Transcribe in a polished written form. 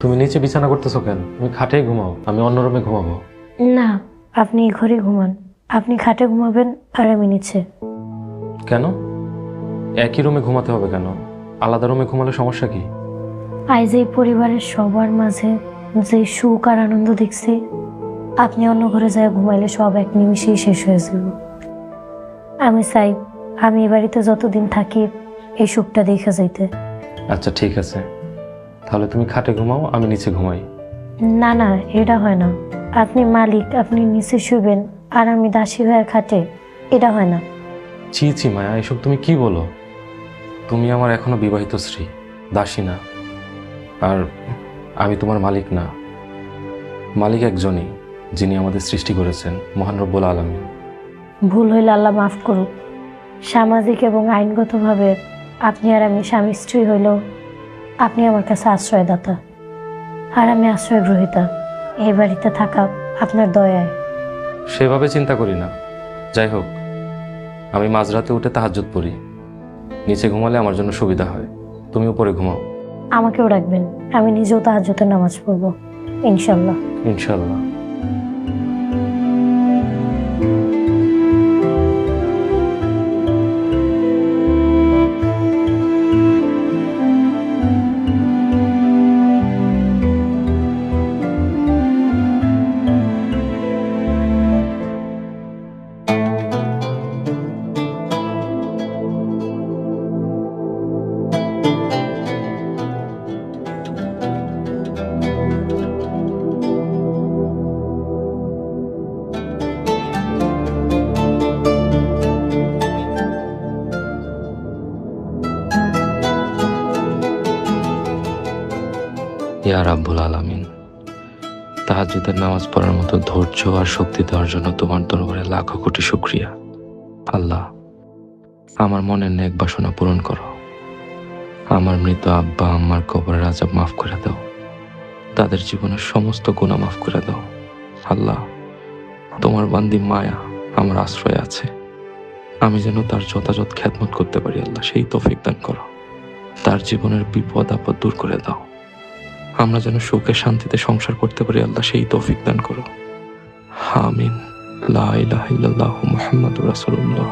তুমি নিচে বিছানা করতেছো কেন? তুমি খাটেই ঘুমাও, আমি অন্য রুমে ঘুমাবো। না, আপনি এই ঘরে ঘুমান। আপনি খাটে ঘুমাবেন আর আমি নিচে। কেন? একই রুমে ঘুমাতে হবে কেন? আলাদা রুমে ঘুমালে সমস্যা কি? আজ এই পরিবারের সবার মাঝে যে সুখ আর আনন্দ দেখছি, আপনি অন্য ঘরে যায় ঘুমাইলে সব এক নিমিষেই শেষ হয়ে যাব। আমি চাই আমি এই বাড়িতে যতদিন থাকি এই সুখটা দেখে যাইতে। আচ্ছা ঠিক আছে, তাহলে তুমি খাটে ঘুমাও, আমি নিচে ঘুমাই। না না, এটা হয় না। আপনি মালিক, আপনি নিচে শুবেন আর আমি দাসী হয়ে খাটে, এটা হয় না। ছি ছি মায়া, এসব তুমি কি বলো? তুমি আমার এখনো বিবাহিত স্ত্রী, দাসী না। আর আমি তোমার মালিক না। মালিক একজনই, যিনি আমাদের সৃষ্টি করেছেন, মহান রব্বুল আলামিন। ভুল হইলে আল্লাহ মাফ করুক। সামাজিক এবং আইনগতভাবে আপনি আর আমি স্বামী স্ত্রী হইলেও আপনি আমার কাছে আশ্রয়দাতা আর আমি আশ্রয় গ্রহীতা। এই বাড়িতে থাকা আপনার দয়ায়। সেভাবে চিন্তা করি না। যাই হোক, আমি মাঝরাতে উঠে তাহাজ্জুদ পড়ি। নিচে ঘুমালে আমার জন্য সুবিধা হয়। তুমি উপরে ঘুমাও। আমাকেও রাখবেন, আমি নিজেও তাহাজ্জুদের নামাজ পড়ব ইনশাল্লাহ। ইনশাল্লাহ। ইয়া রাব্বুল আলামিন, তাহাজ্জুদের নামাজ পড়ার মতো ধৈর্য আর শক্তি দেওয়ার জন্য তোমার দরবারে লাখো কোটি শুকরিয়া। আল্লাহ, আমার মনের নেক বাসনা পূরণ করো। আমার মৃত আব্বা আম্মার কবরের আযাব মাফ করে দাও। তাদের জীবনের সমস্ত গুনাহ মাফ করে দাও। আল্লাহ, তোমার বান্দি মায়া আমার আশ্রয় আছে, আমি যেন তার যথাযথ খেদমত করতে পারি। আল্লাহ, সেই তৌফিক দান করো। তার জীবনের বিপদ আপদ দূর করে দাও। আমরা যেন সুখে শান্তিতে সংসার করতে পারি। আল্লাহ, সেই তৌফিক দান করো। আমিন। লা ইলাহা ইল্লাল্লাহু মুহাম্মাদুর রাসূলুল্লাহ।